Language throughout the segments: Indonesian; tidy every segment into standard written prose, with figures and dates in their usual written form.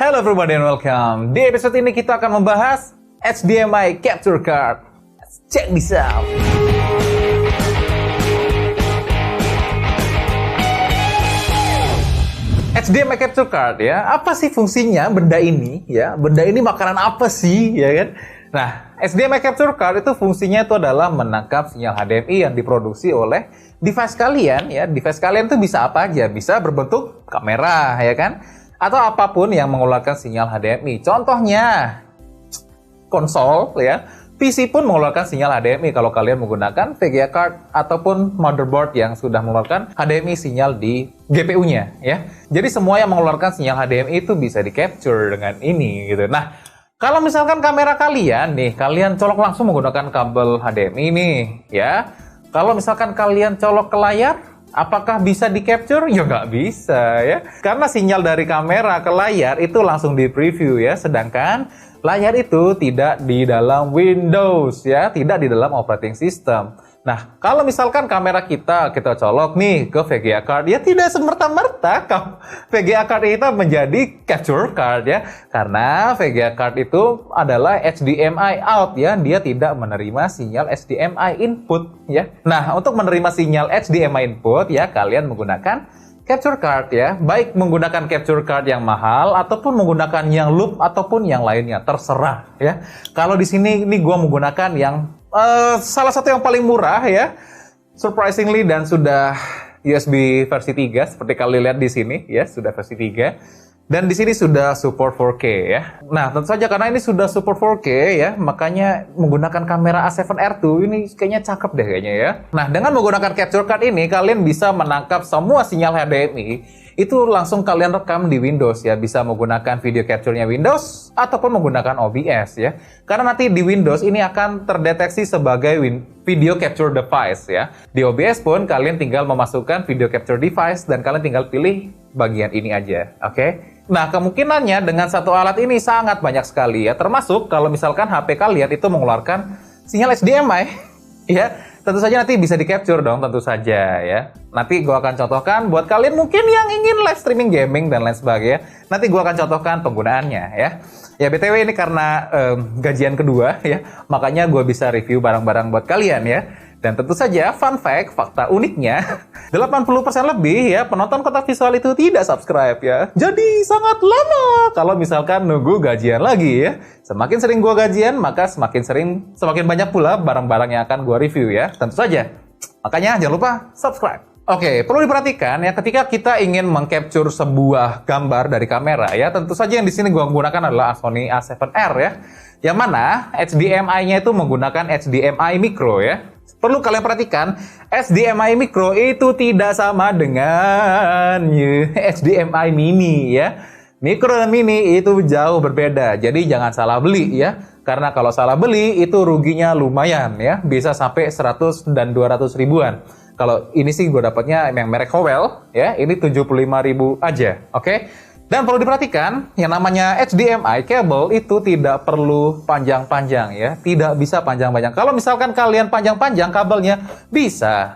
Hello everybody and welcome. Di episode ini kita akan membahas HDMI Capture Card. Let's check this out. HDMI Capture Card ya, apa sih fungsinya benda ini ya? Benda ini makanan apa sih ya kan? Nah, HDMI Capture Card itu fungsinya itu adalah menangkap sinyal HDMI yang diproduksi oleh device kalian ya. Device kalian itu bisa apa aja? Bisa berbentuk kamera ya kan? Atau apapun yang mengeluarkan sinyal HDMI. Contohnya konsol ya, PC pun mengeluarkan sinyal HDMI kalau kalian menggunakan VGA card ataupun motherboard yang sudah mengeluarkan HDMI sinyal di GPU-nya ya. Jadi semua yang mengeluarkan sinyal HDMI itu bisa di-capture dengan ini gitu. Nah, kalau misalkan kamera kalian nih, kalian colok langsung menggunakan kabel HDMI nih ya. Kalau misalkan kalian colok ke layar, apakah bisa di-capture? Ya nggak bisa ya. Karena sinyal dari kamera ke layar itu langsung di-preview ya. Sedangkan layar itu tidak di dalam Windows ya. Tidak di dalam operating system. Nah, kalau misalkan kamera kita colok nih ke VGA card, ya tidak semerta-merta VGA card itu menjadi capture card ya. Karena VGA card itu adalah HDMI out ya, dia tidak menerima sinyal HDMI input ya. Nah, untuk menerima sinyal HDMI input ya, kalian menggunakan capture card ya. Baik menggunakan capture card yang mahal ataupun menggunakan yang loop ataupun yang lainnya, terserah ya. Kalau di sini ini gua menggunakan yang salah satu yang paling murah ya, surprisingly, dan sudah USB versi 3 seperti kalian lihat di sini ya, sudah versi 3 dan di sini sudah support 4K ya. Nah, tentu saja karena ini sudah support 4K ya, makanya menggunakan kamera A7R II ini kayaknya cakep deh kayaknya ya. Nah, dengan menggunakan capture card ini kalian bisa menangkap semua sinyal HDMI itu langsung kalian rekam di Windows ya. Bisa menggunakan video capture-nya Windows ataupun menggunakan OBS ya. Karena nanti di Windows ini akan terdeteksi sebagai video capture device ya. Di OBS pun kalian tinggal memasukkan video capture device dan kalian tinggal pilih bagian ini aja, oke? Nah, kemungkinannya dengan satu alat ini sangat banyak sekali ya. Termasuk kalau misalkan HP kalian itu mengeluarkan sinyal HDMI ya. Tentu saja nanti bisa di-capture dong, tentu saja ya. Nanti gue akan contohkan buat kalian mungkin yang ingin live streaming gaming dan lain sebagainya. Nanti gue akan contohkan penggunaannya ya. Ya BTW ini karena gajian kedua ya, makanya gue bisa review barang-barang buat kalian ya. Dan tentu saja fun fact, fakta uniknya 80% lebih ya penonton Kotak Visual itu tidak subscribe ya. Jadi sangat lama kalau misalkan nunggu gajian lagi ya. Semakin sering gua gajian, maka semakin banyak pula barang-barang yang akan gua review ya. Tentu saja. Makanya jangan lupa subscribe. Oke, perlu diperhatikan ya ketika kita ingin mengcapture sebuah gambar dari kamera ya, tentu saja yang di sini gua menggunakan adalah Sony A7R ya. Yang mana HDMI-nya itu menggunakan HDMI micro ya. Perlu kalian perhatikan, HDMI micro itu tidak sama dengan HDMI mini ya. Micro dan mini itu jauh berbeda, jadi jangan salah beli ya. Karena kalau salah beli itu ruginya lumayan ya, bisa sampai 100 dan 200 ribuan. Kalau ini sih gue dapatnya yang merek Howell ya, ini 75.000 aja, oke? Dan perlu diperhatikan, yang namanya HDMI kabel itu tidak perlu panjang-panjang ya. Tidak bisa panjang-panjang. Kalau misalkan kalian panjang-panjang kabelnya, bisa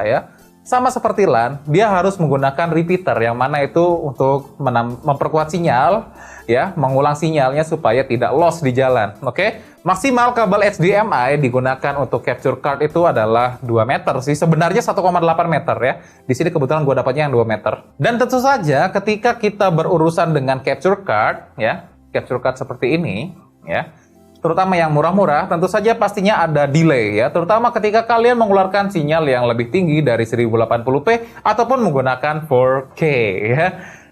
ya. Sama seperti LAN, dia harus menggunakan repeater yang mana itu untuk memperkuat sinyal ya, mengulang sinyalnya supaya tidak loss di jalan, oke? Maksimal kabel HDMI digunakan untuk capture card itu adalah 2 meter sih, sebenarnya 1,8 meter ya. Di sini kebetulan gue dapatnya yang 2 meter. Dan tentu saja ketika kita berurusan dengan capture card ya, capture card seperti ini ya, terutama yang murah-murah, tentu saja pastinya ada delay ya, terutama ketika kalian mengeluarkan sinyal yang lebih tinggi dari 1080p ataupun menggunakan 4K ya.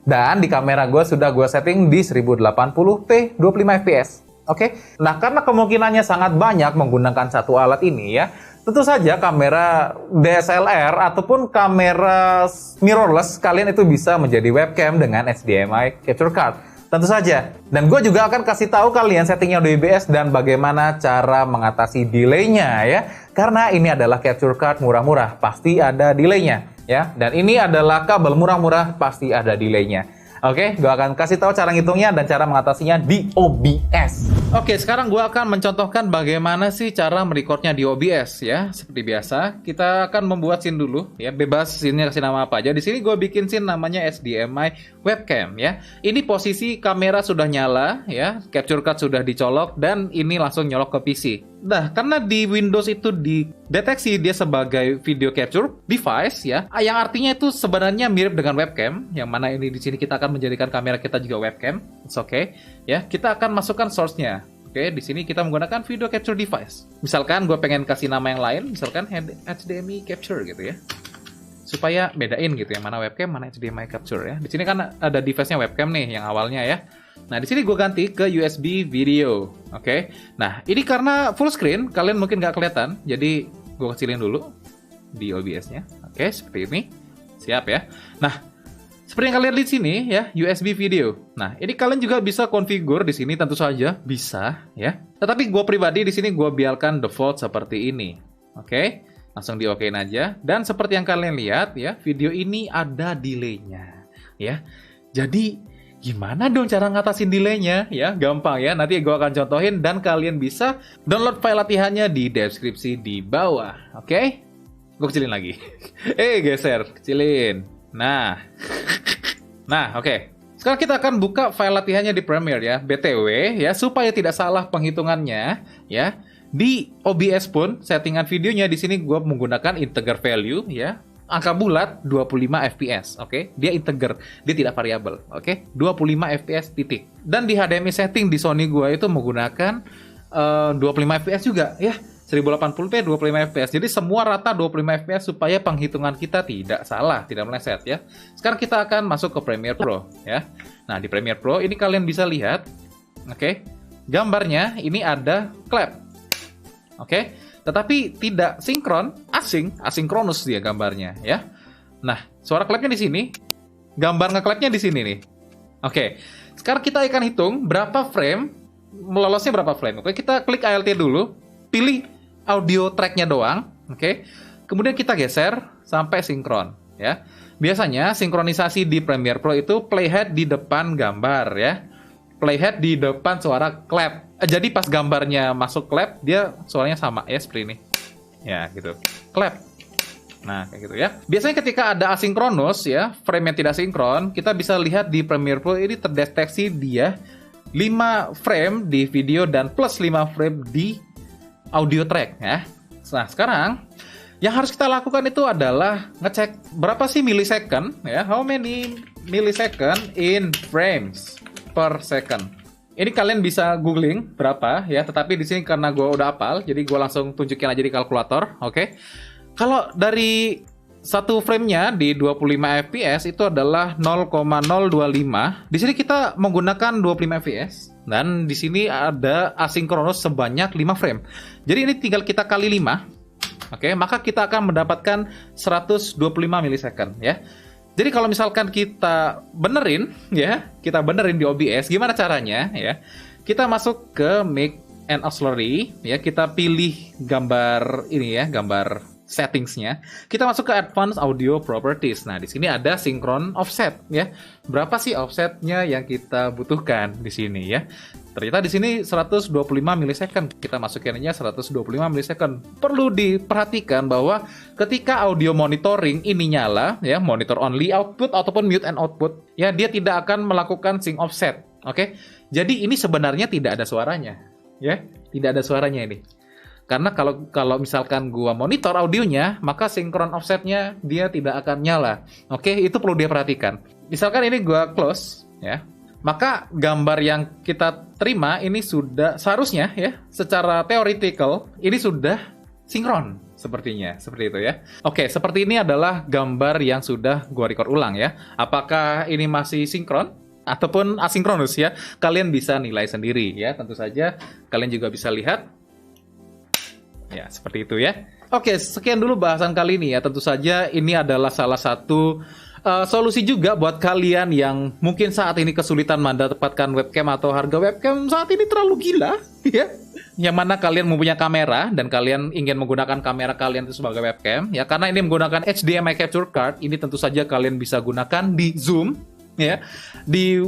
Dan di kamera gue sudah gue setting di 1080p 25 fps. Oke. Nah, karena kemungkinannya sangat banyak menggunakan satu alat ini ya, tentu saja kamera DSLR ataupun kamera mirrorless kalian itu bisa menjadi webcam dengan HDMI capture card. Tentu saja. Dan gue juga akan kasih tahu kalian settingnya di OBS dan bagaimana cara mengatasi delay-nya ya. Karena ini adalah capture card murah-murah, pasti ada delay-nya ya. Dan ini adalah kabel murah-murah, pasti ada delay-nya. Oke, gue akan kasih tahu cara ngitungnya dan cara mengatasinya di OBS. Oke, sekarang gue akan mencontohkan bagaimana sih cara merecordnya di OBS ya. Seperti biasa, kita akan membuat scene dulu ya. Bebas scene-nya kasih nama apa aja. Di sini gue bikin scene namanya HDMI webcam ya. Ini posisi kamera sudah nyala ya, capture card sudah dicolok dan ini langsung nyolok ke PC. Nah, karena di Windows itu dideteksi dia sebagai video capture device ya, yang artinya itu sebenarnya mirip dengan webcam, yang mana ini di sini kita akan menjadikan kamera kita juga webcam. It's okay ya. Kita akan masukkan source-nya. Oke, di sini kita menggunakan video capture device. Misalkan gue pengen kasih nama yang lain, misalkan HDMI capture gitu ya. Supaya bedain gitu yang mana webcam, mana HDMI capture ya. Di sini kan ada device-nya webcam nih yang awalnya ya. Nah, di sini gue ganti ke USB video. Oke. Nah, ini karena full screen, kalian mungkin nggak kelihatan. Jadi, gue kecilin dulu di OBS-nya. Oke, seperti ini. Siap ya. Nah, seperti yang kalian lihat di sini ya, USB video. Nah, ini kalian juga bisa konfigur di sini tentu saja bisa ya. Tetapi gue pribadi di sini gue biarkan default seperti ini. Oke, langsung di-okein aja. Dan seperti yang kalian lihat ya, video ini ada delay-nya ya. Jadi gimana dong cara ngatasin delay-nya ya? Gampang ya. Nanti gue akan contohin dan kalian bisa download file latihannya di deskripsi di bawah. Oke? Gue kecilin lagi. Geser, kecilin. Nah, oke. Sekarang kita akan buka file latihannya di Premiere ya. BTW ya, supaya tidak salah penghitungannya ya. Di OBS pun settingan videonya di sini gue menggunakan integer value ya. Angka bulat 25 fps, oke? Dia integer, dia tidak variabel, oke? 25 fps titik. Dan di HDMI setting di Sony gue itu menggunakan 25 fps juga ya. 1080p 25 fps. Jadi semua rata 25 fps supaya penghitungan kita tidak salah, tidak meleset ya. Sekarang kita akan masuk ke Premiere Pro ya. Nah, di Premiere Pro ini kalian bisa lihat oke. Gambarnya ini ada clap. Oke. Tetapi tidak sinkron, asinkronus dia gambarnya ya. Nah, suara clapnya di sini, gambar nge-clapnya di sini nih. Oke. Sekarang kita akan hitung berapa frame, melolosnya berapa frame. Oke, kita klik Alt dulu, pilih audio tracknya doang, oke. Kemudian kita geser sampai sinkron, ya. Biasanya sinkronisasi di Premiere Pro itu playhead di depan gambar, ya. Playhead di depan suara clap. Jadi pas gambarnya masuk clap, dia suaranya sama, ya seperti ini. Ya, gitu. Clap. Nah, kayak gitu ya. Biasanya ketika ada asinkronus, ya, frame yang tidak sinkron, kita bisa lihat di Premiere Pro ini terdeteksi dia 5 frame di video dan plus 5 frame di audio track ya. Nah, sekarang yang harus kita lakukan itu adalah ngecek berapa sih millisecond ya. How many millisecond in frames per second. Ini kalian bisa googling berapa ya, tetapi di sini karena gue udah hafal, jadi gue langsung tunjukin aja di kalkulator, oke. Kalau dari satu frame-nya di 25 fps itu adalah 0,025. Di sini kita menggunakan 25 fps. Dan di sini ada asinkronus sebanyak 5 frame. Jadi ini tinggal kita kali 5. Oke, maka kita akan mendapatkan 125 millisecond ya. Jadi kalau misalkan kita benerin ya, kita benerin di OBS, gimana caranya ya? Kita masuk ke Make and Auxiliary ya, kita pilih gambar ini ya, gambar settingsnya, kita masuk ke Advanced Audio Properties. Nah, di sini ada Synchron Offset ya. Berapa sih offsetnya yang kita butuhkan di sini ya? Ternyata di sini 125 millisecond. Kita masukinnya 125 millisecond. Perlu diperhatikan bahwa ketika audio monitoring ini nyala ya, monitor only output ataupun mute and output, ya dia tidak akan melakukan sync offset. Oke. Jadi ini sebenarnya tidak ada suaranya ya. Tidak ada suaranya ini. Karena kalau misalkan gua monitor audionya, maka sinkron offsetnya dia tidak akan nyala. Oke, itu perlu dia perhatikan. Misalkan ini gua close, ya, maka gambar yang kita terima ini sudah seharusnya ya, secara theoretical ini sudah sinkron sepertinya, seperti itu ya. Oke, seperti ini adalah gambar yang sudah gua record ulang ya. Apakah ini masih sinkron ataupun asinkronus ya? Kalian bisa nilai sendiri ya. Tentu saja kalian juga bisa lihat. Ya, seperti itu ya. Oke, sekian dulu bahasan kali ini ya. Tentu saja ini adalah salah satu solusi juga buat kalian yang mungkin saat ini kesulitan mendapatkan webcam atau harga webcam saat ini terlalu gila ya. Yang mana kalian mempunyai kamera dan kalian ingin menggunakan kamera kalian itu sebagai webcam ya. Karena ini menggunakan HDMI capture card, ini tentu saja kalian bisa gunakan di Zoom ya. Di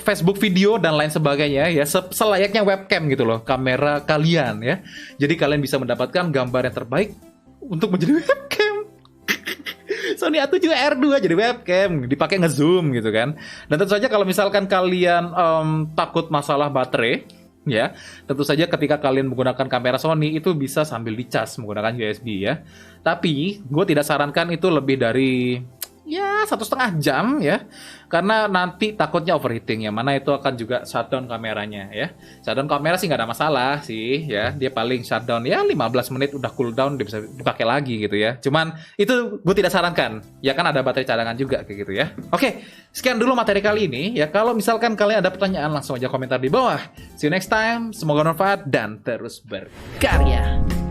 Facebook video dan lain sebagainya ya, selayaknya webcam gitu loh, kamera kalian ya. Jadi kalian bisa mendapatkan gambar yang terbaik untuk menjadi webcam. Sony A7R2 jadi webcam, dipakai ngezoom gitu kan. Dan tentu saja kalau misalkan kalian takut masalah baterai, ya, tentu saja ketika kalian menggunakan kamera Sony itu bisa sambil dicas menggunakan USB ya. Tapi gue tidak sarankan itu lebih dari ya 1,5 jam ya, karena nanti takutnya overheating, yang mana itu akan juga shutdown kameranya ya. Shutdown kamera sih nggak ada masalah sih ya, dia paling shutdown ya 15 menit udah cooldown, dia bisa dipakai lagi gitu ya. Cuman itu gue tidak sarankan ya, kan ada baterai cadangan juga kayak gitu ya. Oke, sekian dulu materi kali ini ya. Kalau misalkan kalian ada pertanyaan langsung aja komentar di bawah. See you next time, semoga bermanfaat dan terus berkarya.